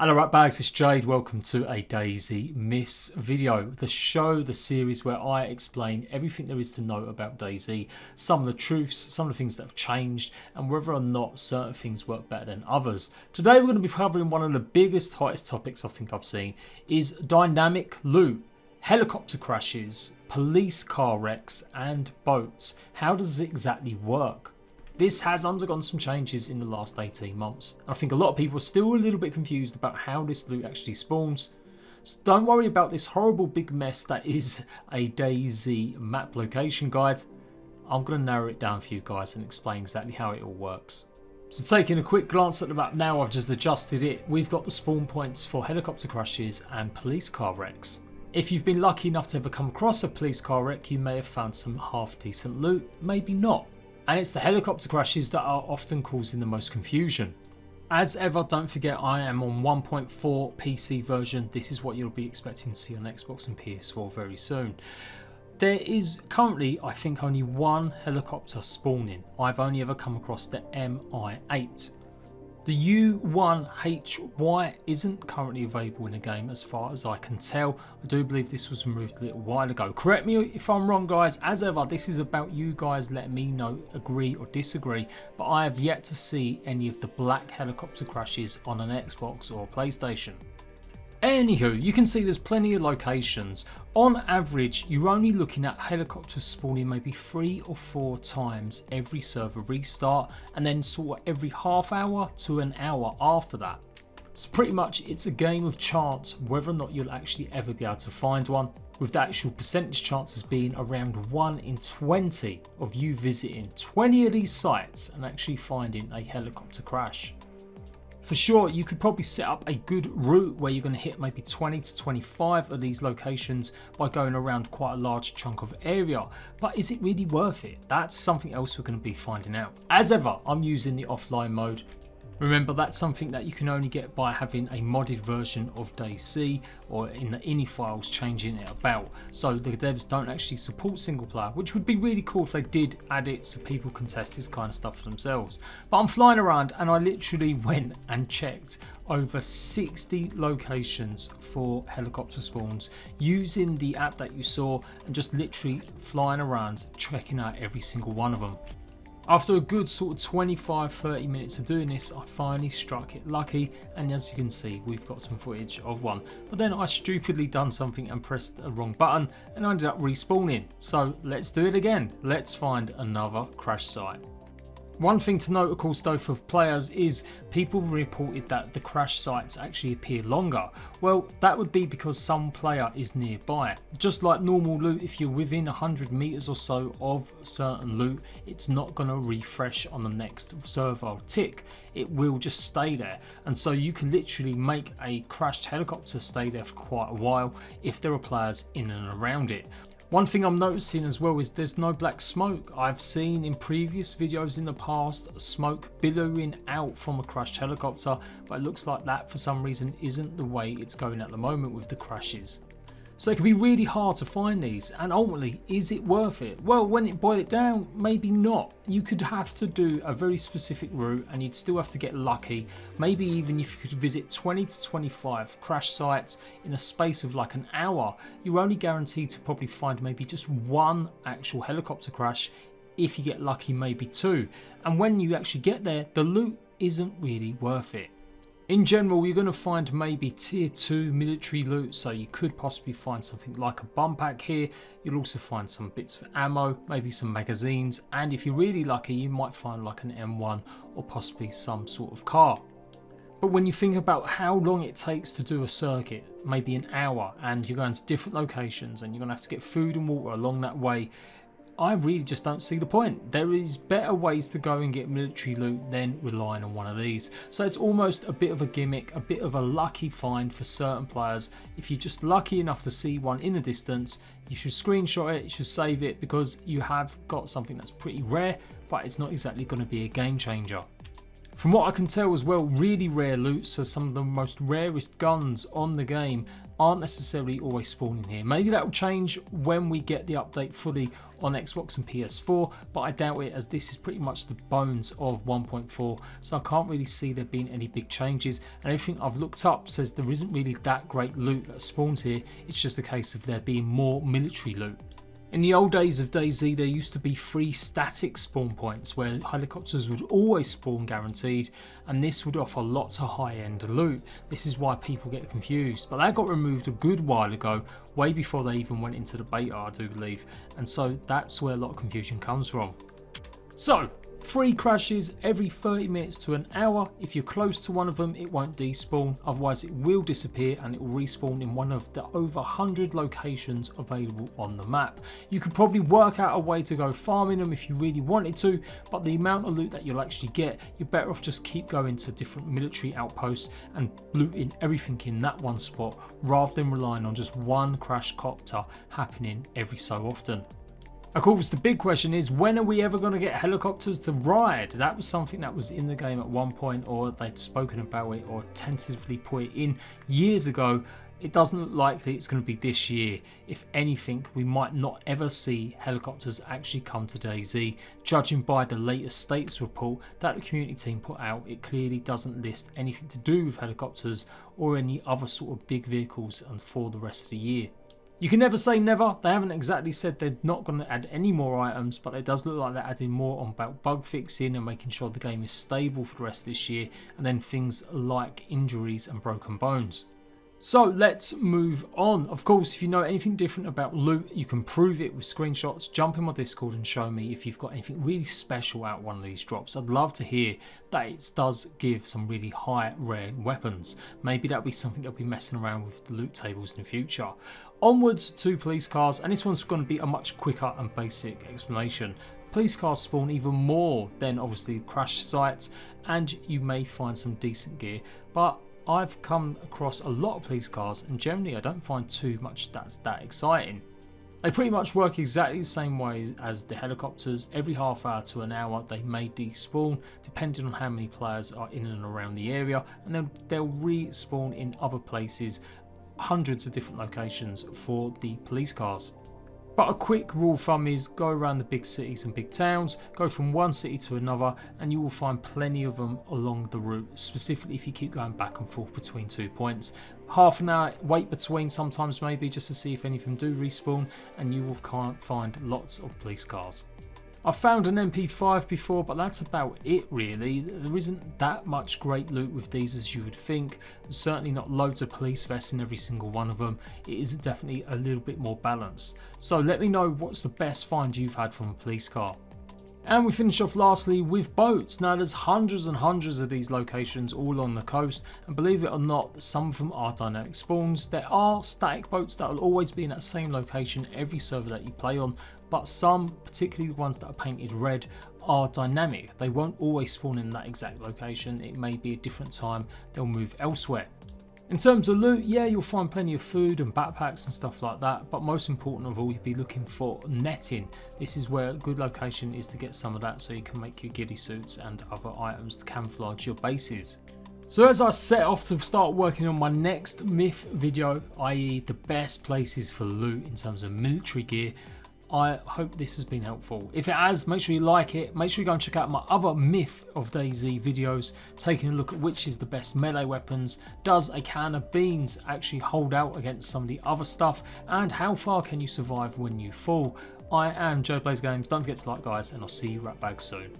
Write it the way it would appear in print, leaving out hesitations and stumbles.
Hello right bags, it's Jade. Welcome to a DayZ Myths video, the show, the series where I explain everything there is to know about DayZ, some of the truths, some of the things that have changed, and whether or not certain things work better than others. Today we're going to be covering one of the biggest, hottest topics I think I've seen, is dynamic loot, helicopter crashes, police car wrecks, and boats. How does it exactly work? This has undergone some changes in the last 18 months. I think a lot of people are still a little bit confused about how this loot actually spawns. So don't worry about this horrible big mess that is a DayZ map location guide. I'm going to narrow it down for you guys and explain exactly how it all works. So taking a quick glance at the map now, I've just adjusted it. We've got the spawn points for helicopter crashes and police car wrecks. If you've been lucky enough to ever come across a police car wreck, you may have found some half decent loot, maybe not. And it's the helicopter crashes that are often causing the most confusion. As ever, don't forget I am on 1.4 PC version. This is what you'll be expecting to see on Xbox and PS4 very soon. There is currently, I think, only one helicopter spawning. I've only ever come across the MI8. The U1HY isn't currently available in the game as far as I can tell. I do believe this was removed a little while ago. Correct me if I'm wrong guys, as ever this is about you guys letting me know, agree or disagree, but I have yet to see any of the black helicopter crashes on an Xbox or PlayStation. Anywho, you can see there's plenty of locations. On average, you're only looking at helicopters spawning maybe 3 or 4 times every server restart, and then sort of every half hour to an hour after that. So pretty much it's a game of chance whether or not you'll actually ever be able to find one, with the actual percentage chances being around 1 in 20 of you visiting 20 of these sites and actually finding a helicopter crash. For sure, you could probably set up a good route where you're going to hit maybe 20 to 25 of these locations by going around quite a large chunk of area, but is it really worth it? That's something else we're going to be finding out. As ever, I'm using the offline mode. Remember, that's something that you can only get by having a modded version of DayZ or in the ini files changing it about. So the devs don't actually support single player, which would be really cool if they did add it so people can test this kind of stuff for themselves. But I'm flying around and I literally went and checked over 60 locations for helicopter spawns using the app that you saw and just literally flying around checking out every single one of them. After a good sort of 25-30 minutes of doing this, I finally struck it lucky, and as you can see we've got some footage of one, but then I stupidly done something and pressed the wrong button and I ended up respawning. So let's do it again, let's find another crash site. One thing to note of course though for players is people reported that the crash sites actually appear longer. Well, that would be because some player is nearby. Just like normal loot, if you're within 100 meters or so of certain loot, it's not going to refresh on the next server tick. It will just stay there, and so you can literally make a crashed helicopter stay there for quite a while if there are players in and around it. One thing I'm noticing as well is there's no black smoke. I've seen in previous videos in the past smoke billowing out from a crashed helicopter, but it looks like that for some reason isn't the way it's going at the moment with the crashes. So it can be really hard to find these, and ultimately, is it worth it? Well, when it boil it down, maybe not. You could have to do a very specific route and you'd still have to get lucky. Maybe even if you could visit 20 to 25 crash sites in a space of like an hour, you're only guaranteed to probably find maybe just one actual helicopter crash. If you get lucky, maybe 2. And when you actually get there, the loot isn't really worth it. In general, you're going to find maybe tier 2 military loot, so you could possibly find something like a bump pack here. You'll also find some bits of ammo, maybe some magazines, and if you're really lucky you might find like an M1 or possibly some sort of car. But when you think about how long it takes to do a circuit, maybe an hour, and you're going to different locations and you're going to have to get food and water along that way, I really just don't see the point. There is better ways to go and get military loot than relying on one of these. So it's almost a bit of a gimmick, a bit of a lucky find for certain players. If you're just lucky enough to see one in the distance, you should screenshot it, you should save it, because you have got something that's pretty rare, but it's not exactly going to be a game changer. From what I can tell as well, really rare loot, so some of the most rarest guns on the game, aren't necessarily always spawning here. Maybe that will change when we get the update fully on Xbox and PS4, but I doubt it, as this is pretty much the bones of 1.4, so I can't really see there being any big changes, and everything I've looked up says there isn't really that great loot that spawns here. It's just a case of there being more military loot. In the old days of DayZ, there used to be 3 static spawn points where helicopters would always spawn guaranteed, and this would offer lots of high-end loot. This is why people get confused, but that got removed a good while ago, way before they even went into the beta, I do believe, and so that's where a lot of confusion comes from. So, 3 crashes every 30 minutes to an hour. If you're close to one of them, it won't despawn, otherwise it will disappear and it will respawn in one of the over 100 locations available on the map. You could probably work out a way to go farming them if you really wanted to, but the amount of loot that you'll actually get, you're better off just keep going to different military outposts and looting everything in that one spot, rather than relying on just one crash copter happening every so often. Of course, the big question is, when are we ever going to get helicopters to ride? That was something that was in the game at one point, or they'd spoken about it or tentatively put it in years ago. It doesn't look likely it's going to be this year. If anything, we might not ever see helicopters actually come to DayZ. Judging by the latest status report that the community team put out, it clearly doesn't list anything to do with helicopters or any other sort of big vehicles and for the rest of the year. You can never say never. They haven't exactly said they're not going to add any more items, but it does look like they're adding more on about bug fixing and making sure the game is stable for the rest of this year, and then things like injuries and broken bones. So let's move on. Of course, if you know anything different about loot, you can prove it with screenshots. Jump in my Discord and show me if you've got anything really special out one of these drops. I'd love to hear that it does give some really high rare weapons. Maybe that'll be something that'll be messing around with the loot tables in the future. Onwards to police cars, and this one's going to be a much quicker and basic explanation. Police cars spawn even more than obviously crash sites, and you may find some decent gear, but I've come across a lot of police cars and generally I don't find too much that's that exciting. They pretty much work exactly the same way as the helicopters. Every half hour to an hour they may despawn depending on how many players are in and around the area, and then they'll respawn in other places, hundreds of different locations for the police cars. But a quick rule of thumb is go around the big cities and big towns, go from one city to another, and you will find plenty of them along the route, specifically if you keep going back and forth between 2 points. Half an hour wait between sometimes maybe just to see if any of them do respawn, and you will find lots of police cars. I've found an MP5 before, but that's about it really. There isn't that much great loot with these as you would think. There's certainly not loads of police vests in every single one of them. It is definitely a little bit more balanced. So let me know what's the best find you've had from a police car. And we finish off lastly with boats. Now there's hundreds and hundreds of these locations all on the coast, and believe it or not, some of them are dynamic spawns. There are static boats that will always be in that same location every server that you play on, but some, particularly the ones that are painted red, are dynamic. They won't always spawn in that exact location. It may be a different time, they'll move elsewhere. In terms of loot, yeah, you'll find plenty of food and backpacks and stuff like that, but most important of all, you'll be looking for netting. This is where a good location is to get some of that so you can make your ghillie suits and other items to camouflage your bases. So as I set off to start working on my next myth video, i.e. the best places for loot in terms of military gear, I hope this has been helpful. If it has, make sure you like it. Make sure you go and check out my other Myth of DayZ videos, taking a look at which is the best melee weapons, does a can of beans actually hold out against some of the other stuff, and how far can you survive when you fall. I am JADE-PLAYS-GAMES. Don't forget to like, guys, and I'll see you right back soon.